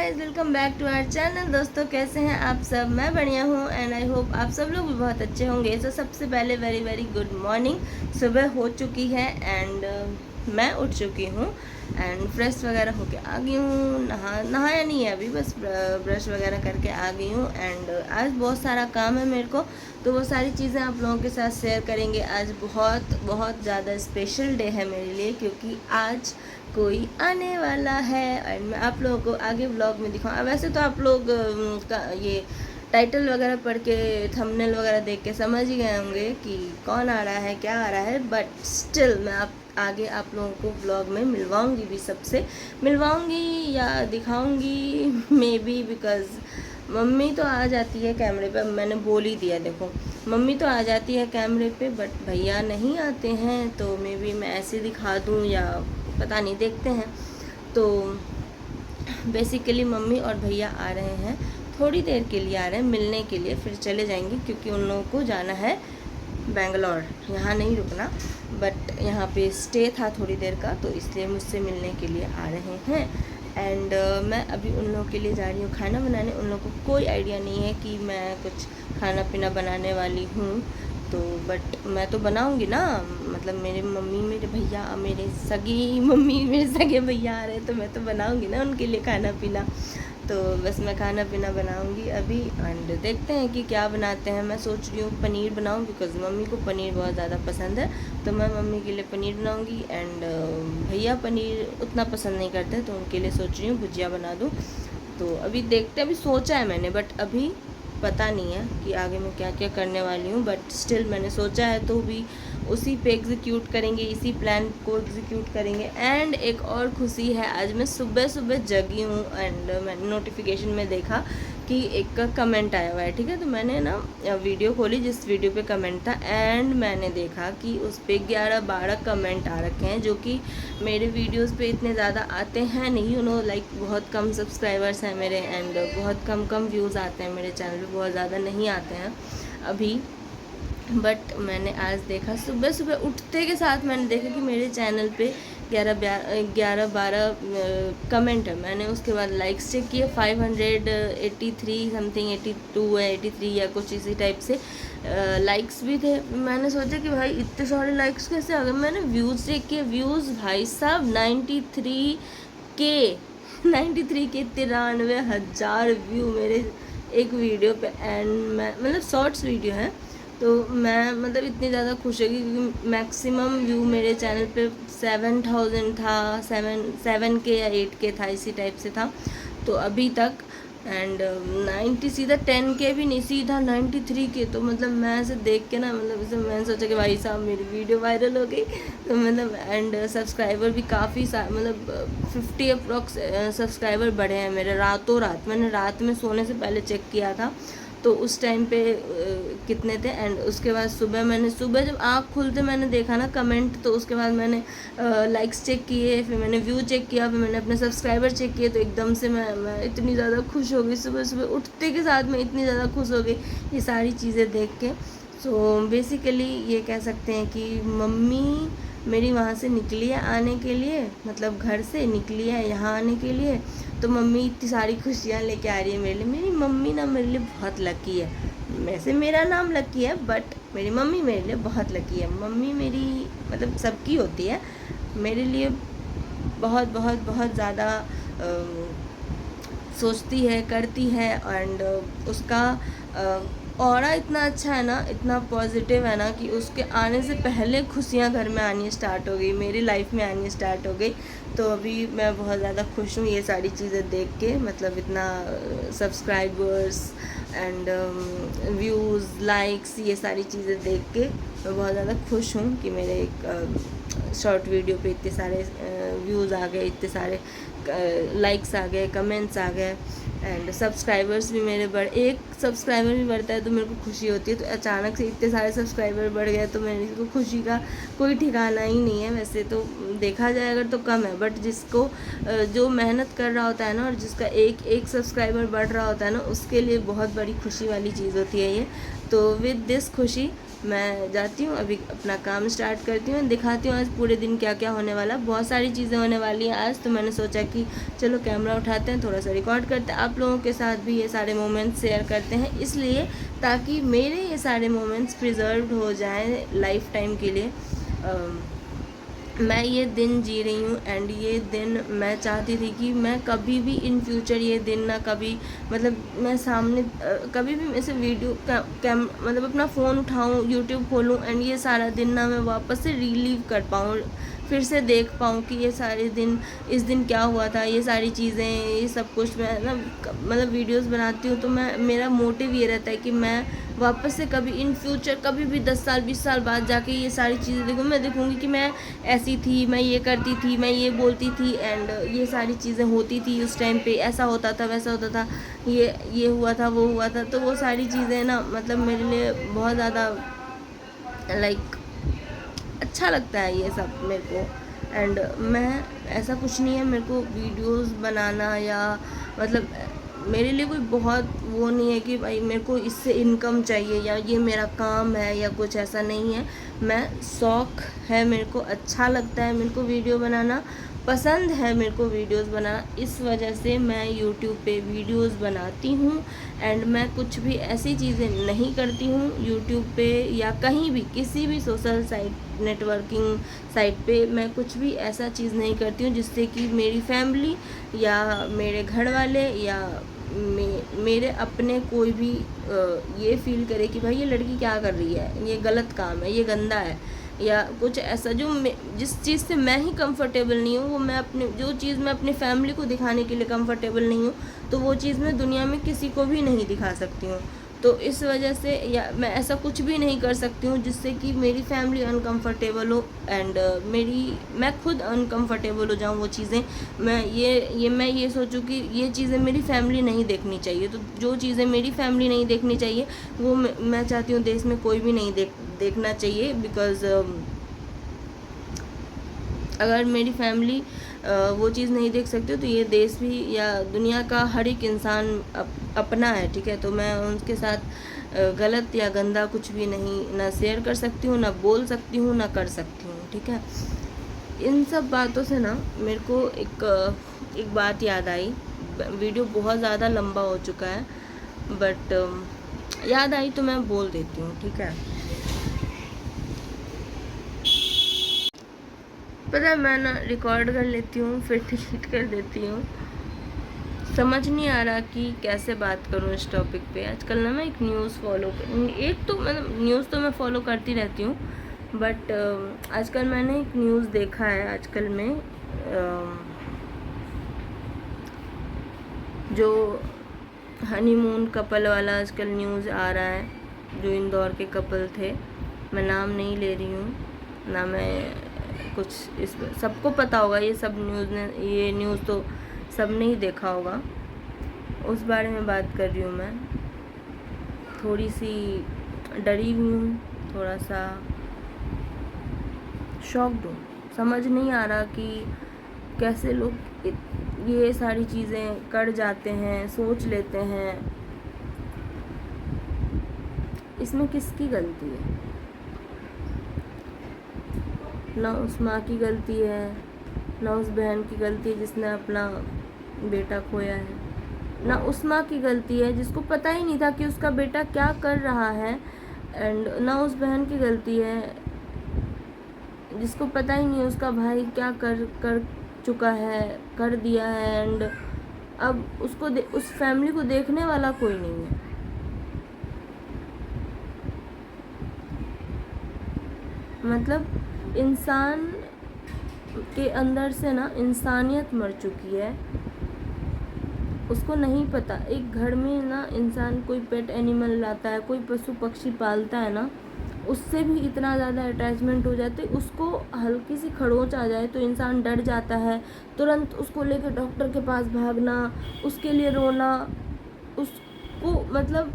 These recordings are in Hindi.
Guys, welcome back to our channel. दोस्तों, कैसे हैं आप सब? मैं बढ़िया हूँ एंड आई होप आप सब लोग भी बहुत अच्छे होंगे। तो सबसे पहले वेरी वेरी गुड मॉर्निंग। सुबह हो चुकी है एंड मैं उठ चुकी हूँ एंड फ्रेश वगैरह होके आ गई हूँ। नहाया नहीं है अभी, बस ब्रश वगैरह करके आ गई हूँ एंड आज बहुत सारा काम है मेरे को, तो वो सारी चीज़ें आप लोगों के साथ शेयर करेंगे। आज बहुत बहुत ज़्यादा स्पेशल डे है मेरे लिए, क्योंकि आज कोई आने वाला है एंड मैं आप लोगों को आगे व्लॉग में दिखाऊँ। वैसे तो आप लोग का ये टाइटल वगैरह पढ़ के, थंबनेल वगैरह देख के समझ ही गए होंगे कि कौन आ रहा है, क्या आ रहा है, बट स्टिल मैं आगे आप लोगों को व्लॉग में मिलवाऊंगी, भी सबसे मिलवाऊंगी या दिखाऊंगी मे बी, बिकॉज़ मम्मी तो आ जाती है कैमरे पे। अब मैंने बोल ही दिया, देखो मम्मी तो आ जाती है कैमरे पे बट भैया नहीं आते हैं, तो मे बी मैं ऐसे दिखा दूँ या पता नहीं, देखते हैं। तो बेसिकली मम्मी और भैया आ रहे हैं, थोड़ी देर के लिए आ रहे हैं मिलने के लिए, फिर चले जाएंगे क्योंकि उन लोगों को जाना है बेंगलोर। यहाँ नहीं रुकना, बट यहाँ पे स्टे था थोड़ी देर का, तो इसलिए मुझसे मिलने के लिए आ रहे हैं। एंड मैं अभी उन लोगों के लिए जा रही हूँ खाना बनाने। उन लोगों को कोई आइडिया नहीं है कि मैं कुछ खाना पीना बनाने वाली हूँ, तो बट मैं तो बनाऊँगी ना। मतलब मेरे मम्मी, मेरे भैया, मेरे सगी मम्मी, मेरे सगे भैया आ रहे हैं, तो मैं तो बनाऊँगी ना उनके लिए खाना पीना। तो बस मैं खाना पीना बनाऊंगी अभी एंड देखते हैं कि क्या बनाते हैं। मैं सोच रही हूँ पनीर बनाऊँ, बिकॉज़ मम्मी को पनीर बहुत ज़्यादा पसंद है, तो मैं मम्मी के लिए पनीर बनाऊंगी एंड भैया पनीर उतना पसंद नहीं करते, तो उनके लिए सोच रही हूँ भुजिया बना दूँ। तो अभी देखते हैं, अभी सोचा है मैंने, बट अभी पता नहीं है कि आगे मैं क्या क्या करने वाली हूँ, बट स्टिल मैंने सोचा है तो भी उसी पे एग्जीक्यूट करेंगे, इसी प्लान को एग्जीक्यूट करेंगे। एंड एक और खुशी है, आज मैं सुबह सुबह जगी हूँ एंड मैंने नोटिफिकेशन में देखा कि एक का कमेंट आया हुआ है, ठीक है। तो मैंने ना वीडियो खोली जिस वीडियो पे कमेंट था एंड मैंने देखा कि उस पर 11-12 कमेंट आ रखे हैं, जो कि मेरे वीडियोस पे इतने ज़्यादा आते हैं नहीं, लाइक बहुत कम सब्सक्राइबर्स हैं मेरे एंड बहुत कम व्यूज़ आते हैं मेरे चैनल पे, बहुत ज़्यादा नहीं आते हैं अभी। बट मैंने आज देखा, सुबह सुबह उठते के साथ मैंने देखा कि मेरे चैनल पे 11-12 कमेंट है। मैंने उसके बाद लाइक्स चेक किए, 583 समथिंग, 82 है, 83 या कुछ इसी टाइप से लाइक्स भी थे। मैंने सोचा कि भाई इतने सारे लाइक्स कैसे आ गए। मैंने व्यूज़ चेक किए, व्यूज़ भाई साहब 93 के 93,93,000 व्यू मेरे एक वीडियो पे। एंड मैं मतलब शॉर्ट्स वीडियो है, तो मैं मतलब इतनी ज़्यादा खुश होगी क्योंकि मैक्सिमम व्यू मेरे चैनल पे 7000 था, 7K या 8K था, इसी टाइप से था तो अभी तक। एंड 90 सीधा 10K भी नहीं, सीधा 93K। तो मतलब मैं ऐसे देख के ना, मतलब ऐसे मैंने सोचा कि भाई साहब मेरी वीडियो वायरल हो गई। तो मतलब एंड सब्सक्राइबर भी काफ़ी मतलब 50 अप्रॉक्स सब्सक्राइबर बढ़े हैं मेरे रातों रात। मैंने रात में सोने से पहले चेक किया था, तो उस टाइम पे कितने थे। एंड उसके बाद सुबह जब आँख खुलते मैंने देखा ना कमेंट, तो उसके बाद मैंने लाइक्स चेक किए, फिर मैंने व्यू चेक किया, फिर मैंने अपने सब्सक्राइबर चेक किए। तो एकदम से मैं इतनी ज़्यादा खुश हो गई, सुबह सुबह उठते के साथ मैं इतनी ज़्यादा खुश हो गई ये सारी चीज़ें देख के। सो बेसिकली ये कह सकते हैं कि मम्मी मेरी वहाँ से निकली है आने के लिए, मतलब घर से निकली है यहाँ आने के लिए, तो मम्मी इतनी सारी खुशियाँ लेके आ रही है मेरे लिए। मेरी मम्मी ना मेरे लिए बहुत लकी है। वैसे मेरा नाम लकी है, बट मेरी मम्मी मेरे लिए बहुत लकी है। मम्मी मेरी मतलब सबकी होती है, मेरे लिए बहुत बहुत बहुत ज़्यादा सोचती है, करती है एंड उसका ऑरा इतना अच्छा है ना, इतना पॉजिटिव है ना, कि उसके आने से पहले खुशियाँ घर में आनी स्टार्ट हो गई, मेरी लाइफ में आनी स्टार्ट हो गई। तो अभी मैं बहुत ज़्यादा खुश हूँ ये सारी चीज़ें देख के, मतलब इतना सब्सक्राइबर्स एंड व्यूज़, लाइक्स, ये सारी चीज़ें देख के मैं बहुत ज़्यादा खुश हूँ कि मेरे एक शॉर्ट वीडियो पे इतने सारे व्यूज़ आ गए, इतने सारे लाइक्स आ गए, कमेंट्स आ गए एंड सब्सक्राइबर्स भी मेरे एक सब्सक्राइबर भी बढ़ता है तो मेरे को खुशी होती है। तो अचानक से इतने सारे सब्सक्राइबर बढ़ गए तो मेरे को खुशी का कोई ठिकाना ही नहीं है। वैसे तो देखा जाए अगर तो कम है, बट जिसको जो मेहनत कर रहा होता है ना, और जिसका एक सब्सक्राइबर बढ़ रहा होता है ना, उसके लिए बहुत बड़ी खुशी वाली चीज़ होती है ये। तो विद दिस खुशी मैं जाती हूँ, अभी अपना काम स्टार्ट करती हूँ, दिखाती हूँ आज पूरे दिन क्या क्या होने वाला। बहुत सारी चीज़ें होने वाली हैं आज, तो मैंने सोचा कि चलो कैमरा उठाते हैं, थोड़ा सा रिकॉर्ड करते हैं, आप लोगों के साथ भी ये सारे मोमेंट्स शेयर करते हैं, इसलिए ताकि मेरे ये सारे मोमेंट्स प्रिजर्व हो जाएँ लाइफ टाइम के लिए। मैं ये दिन जी रही हूँ एंड ये दिन मैं चाहती थी कि मैं कभी भी इन फ्यूचर ये दिन ना कभी मतलब मैं सामने कभी भी ऐसे वीडियो मतलब अपना फ़ोन उठाऊँ, यूट्यूब खोलूँ एंड ये सारा दिन ना मैं वापस से रिलीव कर पाऊँ, फिर से देख पाऊँ कि ये सारे दिन, इस दिन क्या हुआ था, ये सारी चीज़ें, ये सब कुछ मैं ना मतलब वीडियोस बनाती हूँ, तो मैं मेरा मोटिव ये रहता है कि मैं वापस से कभी इन फ्यूचर कभी भी 10 साल 20 साल बाद जाके ये सारी चीज़ें देखूँ, मैं देखूँगी कि मैं ऐसी थी, मैं ये करती थी, मैं ये बोलती थी एंड ये सारी चीज़ें होती थी उस टाइम पे, ऐसा होता था, वैसा होता था, ये हुआ था, वो हुआ था। तो वो सारी चीज़ें ना मतलब मेरे लिए बहुत ज़्यादा लाइक अच्छा लगता है ये सब मेरे को। एंड मैं ऐसा कुछ नहीं है मेरे को वीडियोस बनाना या मतलब मेरे लिए कोई बहुत वो नहीं है कि भाई मेरे को इससे इनकम चाहिए या ये मेरा काम है या कुछ ऐसा नहीं है। मैं शौक़ है, मेरे को अच्छा लगता है, मेरे को वीडियो बनाना पसंद है, मेरे को वीडियोस बनाना, इस वजह से मैं यूट्यूब पे वीडियोस बनाती हूँ। एंड मैं कुछ भी ऐसी चीज़ें नहीं करती हूँ यूट्यूब पे या कहीं भी किसी भी सोशल साइट नेटवर्किंग साइट पे मैं कुछ भी ऐसा चीज़ नहीं करती हूँ जिससे कि मेरी फैमिली या मेरे घर वाले या मेरे अपने कोई भी ये फील करे कि भाई ये लड़की क्या कर रही है, ये गलत काम है, ये गंदा है या कुछ ऐसा। जो जिस चीज़ से मैं ही कंफर्टेबल नहीं हूँ, वो मैं अपने जो चीज़ मैं अपनी फैमिली को दिखाने के लिए कंफर्टेबल नहीं हूँ, तो वो चीज़ मैं दुनिया में किसी को भी नहीं दिखा सकती हूँ। तो इस वजह से या मैं ऐसा कुछ भी नहीं कर सकती हूँ जिससे कि मेरी फैमिली अनकंफर्टेबल हो एंड मैं खुद अनकंफर्टेबल हो जाऊँ। वो चीज़ें मैं ये सोचूँ कि ये चीज़ें मेरी फैमिली नहीं देखनी चाहिए। तो जो चीज़ें मेरी फैमिली नहीं देखनी चाहिए वो मैं चाहती हूँ देश में कोई भी नहीं देखना चाहिए। बिकॉज़ अगर मेरी फैमिली वो चीज़ नहीं देख सकती तो ये देश भी या दुनिया का हर एक इंसान अपना है, ठीक है। तो मैं उनके साथ गलत या गंदा कुछ भी नहीं ना शेयर कर सकती हूँ, ना बोल सकती हूँ, ना कर सकती हूँ, ठीक है। इन सब बातों से ना मेरे को एक बात याद आई। वीडियो बहुत ज़्यादा लंबा हो चुका है बट याद आई तो मैं बोल देती हूँ, ठीक है। पता है मैं ना रिकॉर्ड कर लेती हूँ फिर डिलीट कर देती हूँ, समझ नहीं आ रहा कि कैसे बात करूँ इस टॉपिक पे। आजकल ना मैं एक न्यूज़ मतलब न्यूज़ तो मैं फॉलो करती रहती हूँ बट आजकल मैंने एक न्यूज़ देखा है आजकल में जो हनीमून कपल वाला आजकल न्यूज़ आ रहा है, जो इंदौर के कपल थे। मैं नाम नहीं ले रही हूँ ना, मैं कुछ इस सबको पता होगा ये सब ये न्यूज़ तो सबने ही देखा होगा, उस बारे में बात कर रही हूँ मैं। थोड़ी सी डरी हुई हूँ, थोड़ा सा शॉक्ड हूँ, समझ नहीं आ रहा कि कैसे लोग ये सारी चीज़ें कर जाते हैं, सोच लेते हैं। इसमें किसकी गलती है? ना उस माँ की गलती है, ना उस बहन की गलती है जिसने अपना बेटा खोया है, ना उस माँ की गलती है जिसको पता ही नहीं था कि उसका बेटा क्या कर रहा है, एंड ना उस बहन की गलती है जिसको पता ही नहीं है उसका भाई क्या कर चुका है, कर दिया है, एंड अब उसको उस फैमिली को देखने वाला कोई नहीं है। मतलब इंसान के अंदर से ना इंसानियत मर चुकी है, उसको नहीं पता। एक घर में ना इंसान कोई पेट एनिमल लाता है, कोई पशु पक्षी पालता है ना, उससे भी इतना ज़्यादा अटैचमेंट हो जाते, उसको हल्की सी खरोंच आ जाए तो इंसान डर जाता है, तुरंत उसको लेकर डॉक्टर के पास भागना, उसके लिए रोना, उसको मतलब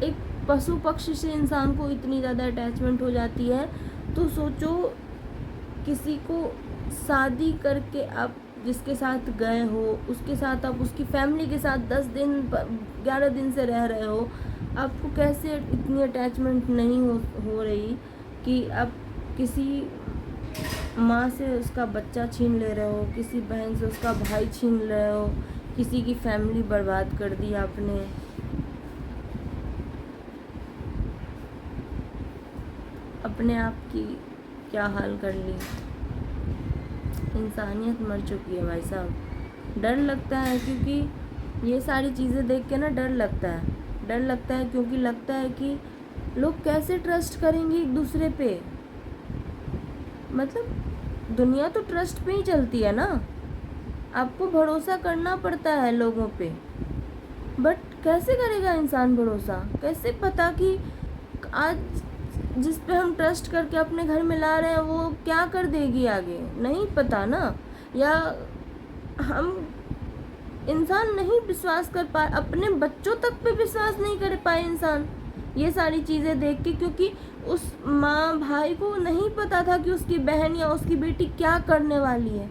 एक पशु पक्षी से इंसान को इतनी ज़्यादा अटैचमेंट हो जाती है। तो सोचो किसी को शादी करके आप जिसके साथ गए हो उसके साथ आप उसकी फैमिली के साथ 10 दिन 11 दिन से रह रहे हो, आपको कैसे इतनी अटैचमेंट नहीं हो रही कि आप किसी माँ से उसका बच्चा छीन ले रहे हो, किसी बहन से उसका भाई छीन रहे हो, किसी की फैमिली बर्बाद कर दी आपने। अपने आप की क्या हाल कर ली। इंसानियत मर चुकी है भाई साहब। डर लगता है क्योंकि ये सारी चीज़ें देख के ना डर लगता है क्योंकि लगता है कि लोग कैसे ट्रस्ट करेंगे एक दूसरे पे। मतलब दुनिया तो ट्रस्ट पे ही चलती है ना, आपको भरोसा करना पड़ता है लोगों पे, बट कैसे करेगा इंसान भरोसा? कैसे पता कि आज जिस पे हम ट्रस्ट करके अपने घर में ला रहे हैं वो क्या कर देगी आगे, नहीं पता ना। या हम इंसान नहीं विश्वास कर पाए, अपने बच्चों तक पे विश्वास नहीं कर पाए इंसान ये सारी चीज़ें देख के, क्योंकि उस माँ भाई को नहीं पता था कि उसकी बहन या उसकी बेटी क्या करने वाली है।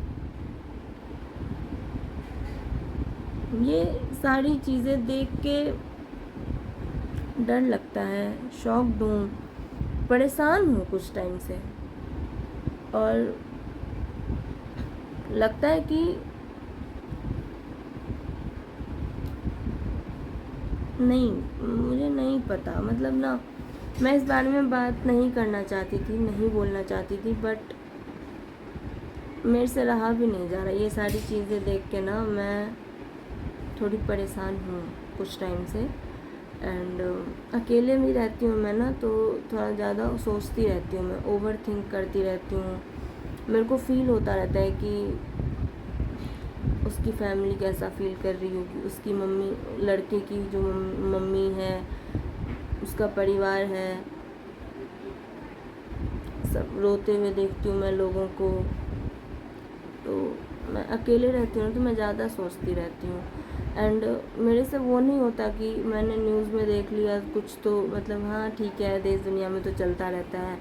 ये सारी चीज़ें देख के डर लगता है, शॉक्ड हूँ, परेशान हूँ कुछ टाइम से, और लगता है कि नहीं, मुझे नहीं पता, मतलब ना मैं इस बारे में बात नहीं करना चाहती थी, नहीं बोलना चाहती थी, बट मेरे से रहा भी नहीं जा रहा। ये सारी चीज़ें देख के ना मैं थोड़ी परेशान हूँ कुछ टाइम से। एंड अकेले भी रहती हूँ मैं ना, तो थोड़ा ज़्यादा सोचती रहती हूँ मैं, ओवर थिंक करती रहती हूँ। मेरे को फील होता रहता है कि उसकी फैमिली कैसा फील कर रही होगी, उसकी मम्मी, लड़के की जो मम्मी है, उसका परिवार है, सब रोते हुए देखती हूँ मैं लोगों को। तो मैं अकेले रहती हूँ तो मैं ज़्यादा सोचती रहती हूँ। एंड मेरे से वो नहीं होता कि मैंने न्यूज़ में देख लिया कुछ तो मतलब हाँ ठीक है, देश दुनिया में तो चलता रहता है,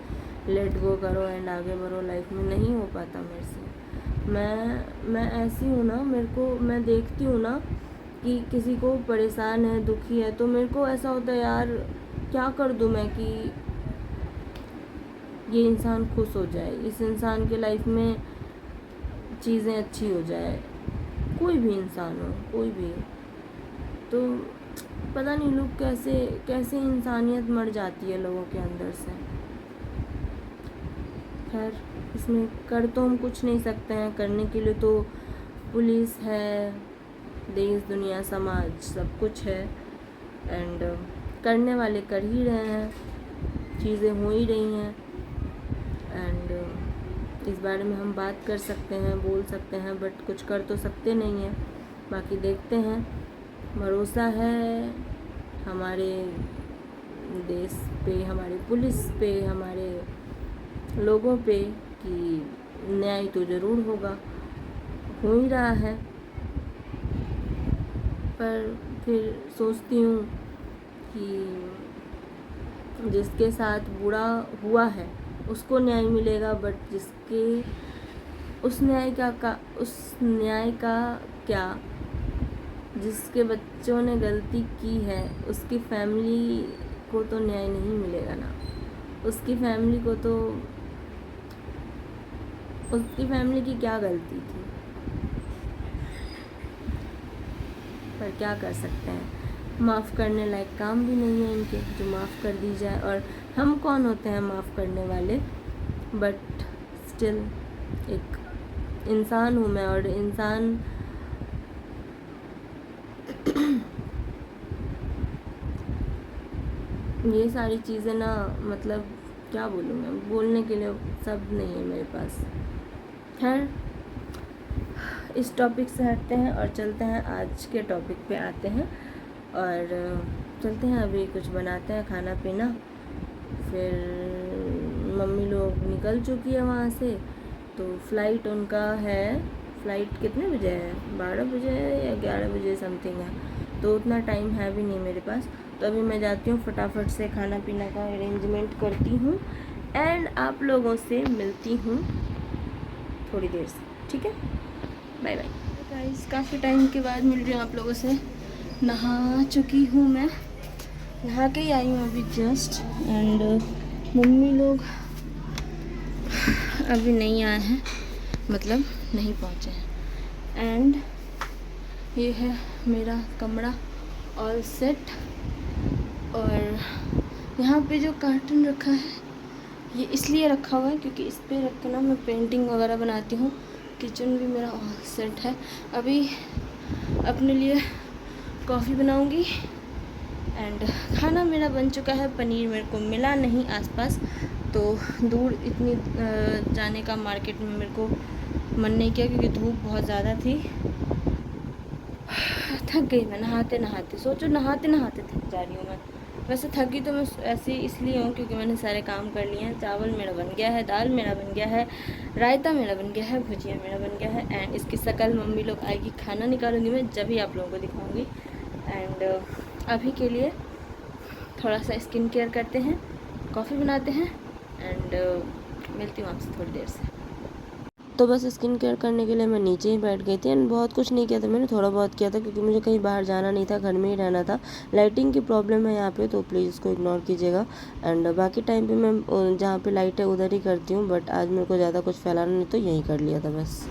लेट गो करो एंड आगे बढ़ो लाइफ में। नहीं हो पाता मेरे से। मैं ऐसी हूँ ना, मैं देखती हूँ ना कि किसी को परेशान है, दुखी है, तो मेरे को ऐसा होता है यार क्या कर दूँ मैं कि ये इंसान खुश हो जाए, इस इंसान के लाइफ में चीज़ें अच्छी हो जाए। कोई भी इंसान हो, कोई भी, तो पता नहीं लोग कैसे इंसानियत मर जाती है लोगों के अंदर से। खैर इसमें कर तो हम कुछ नहीं सकते हैं, करने के लिए तो पुलिस है, देश दुनिया समाज सब कुछ है, एंड करने वाले कर ही रहे हैं, चीज़ें हो ही रही हैं। एंड इस बारे में हम बात कर सकते हैं, बोल सकते हैं, बट कुछ कर तो सकते नहीं हैं। बाकी देखते हैं। भरोसा है हमारे देश पे, हमारे पुलिस पे, हमारे लोगों पे कि न्याय तो ज़रूर होगा, हो ही रहा है। पर फिर सोचती हूँ कि जिसके साथ बुरा हुआ है उसको न्याय मिलेगा, बट उस न्याय का क्या, जिसके बच्चों ने गलती की है उसकी फैमिली को तो न्याय नहीं मिलेगा ना। उसकी फैमिली की क्या गलती थी? पर क्या कर सकते हैं, माफ़ करने लायक काम भी नहीं है इनके जो माफ़ कर दी जाए। और हम कौन होते हैं माफ़ करने वाले? बट स्टिल एक इंसान हूँ मैं, और इंसान ये सारी चीज़ें ना, मतलब क्या बोलूँ मैं, बोलने के लिए शब्द नहीं है मेरे पास। खैर इस टॉपिक से हटते हैं और चलते हैं आज के टॉपिक पे आते हैं, और चलते हैं अभी कुछ बनाते हैं खाना पीना। फिर मम्मी लोग निकल चुकी है वहाँ से, तो फ्लाइट उनका है, फ्लाइट कितने बजे है, 12 बजे या 11 बजे समथिंग है, तो उतना टाइम है भी नहीं मेरे पास। तो अभी मैं जाती हूँ, फटाफट से खाना पीना का अरेंजमेंट करती हूँ, एंड आप लोगों से मिलती हूँ थोड़ी देर से, ठीक है? Bye bye guys. काफ़ी टाइम के बाद मिल रही हूँ आप लोगों से। नहा चुकी हूँ मैं, नहा के ही आई हूँ अभी जस्ट। एंड मम्मी लोग अभी नहीं आए हैं, मतलब नहीं पहुँचे हैं। एंड ये है मेरा कमरा ऑल सेट। और यहाँ पे जो कार्टन रखा है ये इसलिए रखा हुआ है क्योंकि इस पे रख के ना मैं पेंटिंग वगैरह बनाती हूँ। किचन भी मेरा ऑल सेट है। अभी अपने लिए कॉफ़ी बनाऊँगी। एंड खाना मेरा बन चुका है। पनीर मेरे को मिला नहीं आसपास, तो दूर इतनी जाने का मार्केट में मेरे को मन नहीं किया क्योंकि धूप बहुत ज़्यादा थी। थक गई मैं नहाते नहाते, सोचो नहाते नहाते थक जा रही हूँ मैं। वैसे थकी तो मैं ऐसे इसलिए हूँ क्योंकि मैंने सारे काम कर लिए हैं। चावल मेरा बन गया है, दाल मेरा बन गया है, रायता मेरा बन गया है, भुजिया मेरा बन गया है। एंड इसकी शक्ल मम्मी लोग आएगी, खाना निकालूंगी मैं, जब ही आप लोगों को दिखाऊंगी। एंड अभी के लिए थोड़ा सा स्किन केयर करते हैं, कॉफ़ी बनाते हैं। एंड मिलती हूँ आपसे थोड़ी देर से। तो बस स्किन केयर करने के लिए मैं नीचे ही बैठ गई थी। एंड बहुत कुछ नहीं किया था मैंने, थोड़ा बहुत किया था क्योंकि मुझे कहीं बाहर जाना नहीं था, घर में ही रहना था। लाइटिंग की प्रॉब्लम है यहाँ पे, तो प्लीज़ इसको इग्नोर कीजिएगा। एंड बाकी टाइम पे मैं जहाँ पे लाइट है उधर ही करती हूँ, बट आज मेरे को ज़्यादा कुछ फैलाना नहीं, तो यहीं कर लिया था बस।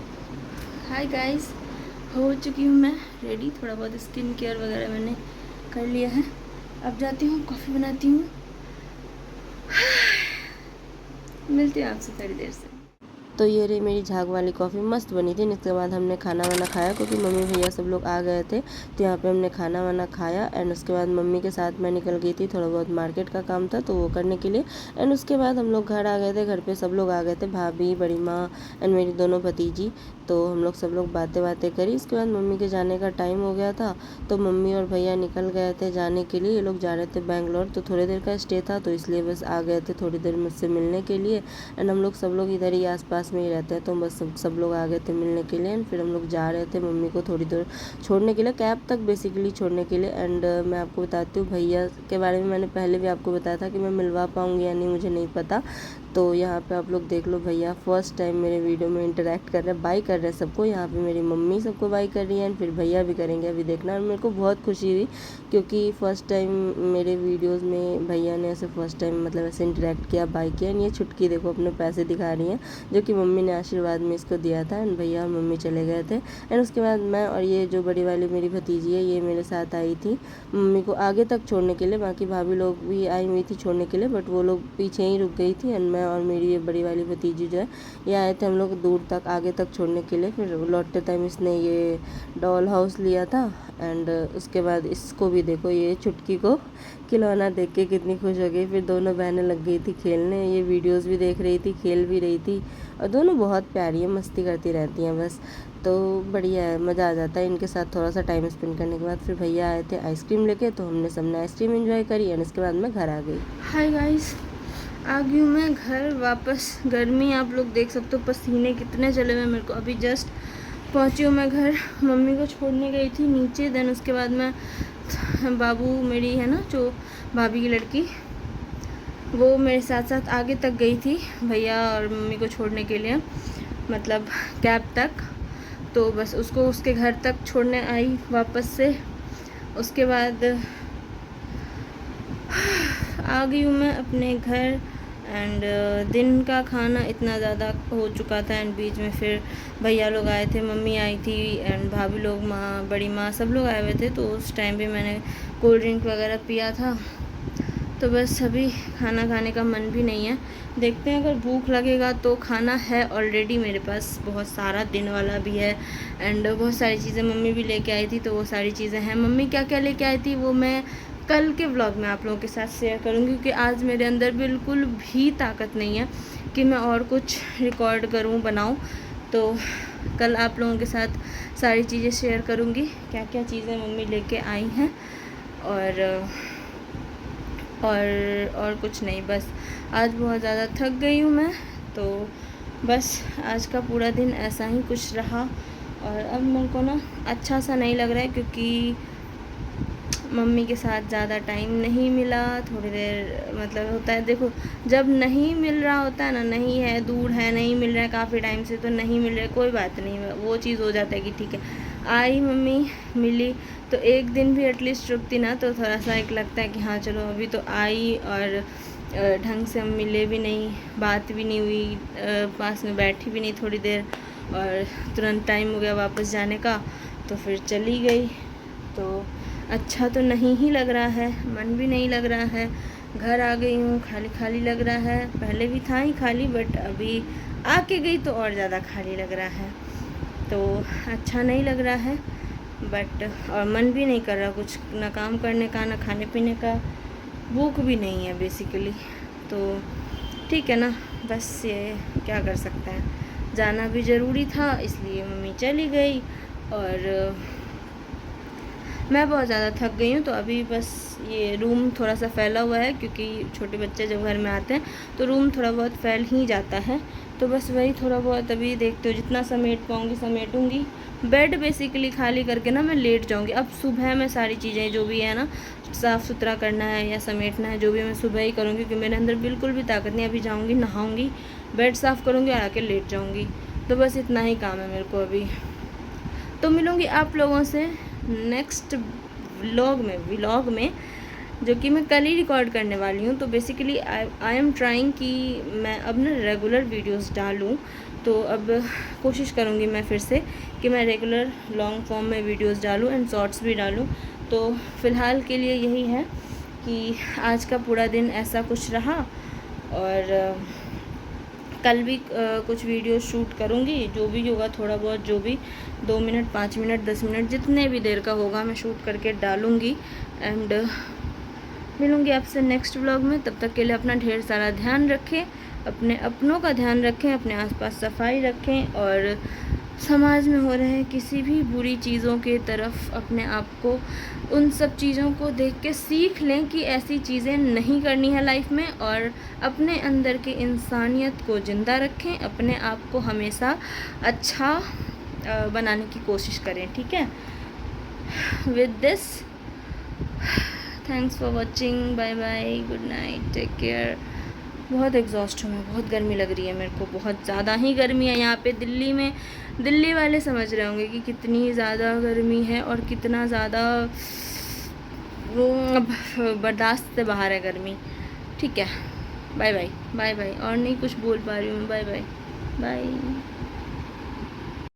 हाय गाइस, हो चुकी हूँ मैं रेडी। थोड़ा बहुत स्किन केयर वगैरह मैंने कर लिया है। अब जाती हूँ, कॉफ़ी बनाती हूँ। मिलती हूँ आपसे थोड़ी देर से। तो ये रही मेरी झाग वाली कॉफ़ी, मस्त बनी थी। इसके बाद हमने खाना वाना खाया क्योंकि मम्मी भैया सब लोग आ गए थे, तो यहाँ पे हमने खाना वाना खाया। एंड उसके बाद मम्मी के साथ मैं निकल गई थी, थोड़ा बहुत मार्केट का काम था तो वो करने के लिए। एंड उसके बाद हम लोग घर आ गए थे। घर पे सब लोग आ गए थे, भाभी, बड़ी माँ एंड मेरी दोनों भतीजी। तो हम लोग सब लोग बातें करी। इसके बाद मम्मी के जाने का टाइम हो गया था, तो मम्मी और भैया निकल गए थे जाने के लिए। ये लोग जा रहे थे बेंगलोर, तो थोड़ी देर का स्टे था, तो इसलिए बस आ गए थे थोड़ी देर मुझसे मिलने के लिए। एंड हम लोग सब लोग इधर ही आसपास में ही रहते हैं, तो बस सब लोग आ गए थे मिलने के लिए। एंड फिर हम लोग जा रहे थे मम्मी को थोड़ी देर छोड़ने के लिए, कैब तक बेसिकली छोड़ने के लिए। एंड मैं आपको बताती हूँ, भैया के बारे में मैंने पहले भी आपको बताया था कि मैं मिलवा पाऊँगी या नहीं मुझे नहीं पता। तो यहाँ पे आप लोग देख लो, भैया फर्स्ट टाइम मेरे वीडियो में इंटरेक्ट कर रहे हैं, बाय कर रहे हैं सबको। यहाँ पे मेरी मम्मी सबको बाय कर रही है, एंड फिर भैया भी करेंगे, अभी देखना। और मेरे को बहुत खुशी हुई क्योंकि फ़र्स्ट टाइम मेरे वीडियोस में भैया ने ऐसे फ़र्स्ट टाइम मतलब ऐसे इंटरेक्ट किया, बाय किया। एंड ये छुटकी देखो अपने पैसे दिखा रही हैं, जो कि मम्मी ने आशीर्वाद में इसको दिया था। एंड भैया और मम्मी चले गए थे। एंड उसके बाद मैं और ये जो बड़ी वाली मेरी भतीजी है, ये मेरे साथ आई थी मम्मी को आगे तक छोड़ने के लिए। बाकी भाभी लोग भी आई हुई थी छोड़ने के लिए, बट वो लोग पीछे ही रुक गई थी। एंड मैं और मेरी ये बड़ी वाली भतीजी जो है, ये आए थे हम लोग दूर तक आगे तक छोड़ने के लिए। फिर लौटते टाइम इसने ये डॉल हाउस लिया था। एंड उसके बाद इसको भी देखो, ये छुटकी को खिलौना देख के कितनी खुश हो गई। फिर दोनों बहनें लग गई थी खेलने, ये वीडियोस भी देख रही थी, खेल भी रही थी। और दोनों बहुत प्यारी है, मस्ती करती रहती हैं बस। तो बढ़िया है, मज़ा आ जाता है इनके साथ थोड़ा सा टाइम स्पेंड करने के बाद। फिर भैया आए थे आइसक्रीम लेके, तो हमने सबने आइसक्रीम एंजॉय करी। एंड उसके बाद मैं घर आ गई। हाय गाइस, आ गई हूँ मैं घर वापस। गर्मी आप लोग देख सकते हो, पसीने कितने चले हुए मेरे को। अभी जस्ट पहुँची हूँ मैं घर, मम्मी को छोड़ने गई थी नीचे। देन उसके बाद मैं बाबू मेरी है ना जो भाभी की लड़की, वो मेरे साथ साथ आगे तक गई थी भैया और मम्मी को छोड़ने के लिए, मतलब कैब तक। तो बस उसको उसके घर तक छोड़ने आई वापस से। उसके बाद आ गई हूँ मैं अपने घर। एंड दिन का खाना इतना ज़्यादा हो चुका था। एंड बीच में फिर भैया लोग आए थे, मम्मी आई थी, एंड भाभी लोग, माँ, बड़ी माँ, सब लोग आए हुए थे। तो उस टाइम पे मैंने कोल्ड ड्रिंक वगैरह पिया था। तो बस अभी खाना खाने का मन भी नहीं है। देखते हैं, अगर भूख लगेगा तो। खाना है ऑलरेडी मेरे पास, बहुत सारा दिन वाला भी है। एंड बहुत सारी चीज़ें मम्मी भी लेके आई थी, तो वो सारी चीज़ें हैं। मम्मी क्या क्या लेके आई थी वो मैं कल के व्लॉग में आप लोगों के साथ शेयर करूँगी, क्योंकि आज मेरे अंदर बिल्कुल भी ताकत नहीं है कि मैं और कुछ रिकॉर्ड करूँ, बनाऊँ। तो कल आप लोगों के साथ सारी चीज़ें शेयर करूँगी, क्या क्या चीज़ें मम्मी लेके आई हैं। और कुछ नहीं, बस आज बहुत ज़्यादा थक गई हूँ मैं। तो बस आज का पूरा दिन ऐसा ही कुछ रहा। और अब मेरे को ना अच्छा सा नहीं लग रहा है, क्योंकि मम्मी के साथ ज़्यादा टाइम नहीं मिला। थोड़ी देर मतलब होता है, देखो जब नहीं मिल रहा होता है ना, नहीं है, दूर है, नहीं मिल रहा है काफ़ी टाइम से, तो नहीं मिल रहा है, कोई बात नहीं, वो चीज़ हो जाता है कि ठीक है आई मम्मी, मिली, तो एक दिन भी एटलीस्ट रुकती ना तो थोड़ा सा एक लगता है कि हाँ चलो अभी तो आई, और ढंग से हम मिले भी नहीं, बात भी नहीं हुई, पास में बैठी भी नहीं थोड़ी देर, और तुरंत टाइम हो गया वापस जाने का तो फिर चली गई। तो अच्छा तो नहीं ही लग रहा है, मन भी नहीं लग रहा है। घर आ गई हूँ, खाली खाली लग रहा है, पहले भी था ही खाली, बट अभी आके गई तो और ज़्यादा खाली लग रहा है, तो अच्छा नहीं लग रहा है। बट और मन भी नहीं कर रहा कुछ, ना काम करने का, ना खाने पीने का, भूख भी नहीं है बेसिकली। तो ठीक है ना, बस ये क्या कर सकते हैं, जाना भी ज़रूरी था इसलिए मम्मी चली गई। और मैं बहुत ज़्यादा थक गई हूँ, तो अभी बस ये रूम थोड़ा सा फैला हुआ है, क्योंकि छोटे बच्चे जब घर में आते हैं तो रूम थोड़ा बहुत फैल ही जाता है। तो बस वही थोड़ा बहुत अभी देखते हो, जितना समेट पाऊँगी समेटूँगी। बेड बेसिकली खाली करके ना मैं लेट जाऊँगी। अब सुबह में सारी चीज़ें जो भी है ना, साफ़ सुथरा करना है या समेटना है, जो भी मैं सुबह ही करूँगी, क्योंकि मेरे अंदर बिल्कुल भी ताकत नहीं। अभी जाऊँगी, नहाऊँगी, बेड साफ़ करूँगी और आके लेट जाऊँगी। तो बस इतना ही काम है मेरे को अभी। तो मिलूँगी आप लोगों से नेक्स्ट व्लॉग में, जो कि मैं कल ही रिकॉर्ड करने वाली हूँ। तो बेसिकली आई एम ट्राइंग कि मैं अब ना रेगुलर वीडियोस डालूँ। तो अब कोशिश करूँगी मैं फिर से कि मैं रेगुलर लॉन्ग फॉर्म में वीडियोस डालूँ एंड शॉर्ट्स भी डालूँ। तो फ़िलहाल के लिए यही है कि आज का पूरा दिन ऐसा कुछ रहा, और कल भी कुछ वीडियो शूट करूँगी, जो भी होगा थोड़ा बहुत, जो भी 2 मिनट 5 मिनट 10 मिनट जितने भी देर का होगा मैं शूट करके डालूँगी। एंड मिलूँगी आपसे नेक्स्ट व्लॉग में। तब तक के लिए अपना ढेर सारा ध्यान रखें, अपने अपनों का ध्यान रखें, अपने आसपास सफाई रखें, और समाज में हो रहे किसी भी बुरी चीज़ों के तरफ अपने आप को, उन सब चीज़ों को देख के सीख लें कि ऐसी चीज़ें नहीं करनी है लाइफ में, और अपने अंदर के इंसानियत को ज़िंदा रखें, अपने आप को हमेशा अच्छा बनाने की कोशिश करें, ठीक है। With this, thanks for watching, bye bye, good night, take care. बहुत एग्जॉस्ट हूँ मैं, बहुत गर्मी लग रही है मेरे को, बहुत ज़्यादा ही गर्मी है यहाँ पे दिल्ली में। दिल्ली वाले समझ रहे होंगे कि कितनी ज़्यादा गर्मी है और कितना ज़्यादा बर्दाश्त से बाहर है गर्मी, ठीक है। बाय बाय, बाय बाय, और नहीं कुछ बोल पा रही हूँ, बाय बाय, बाय।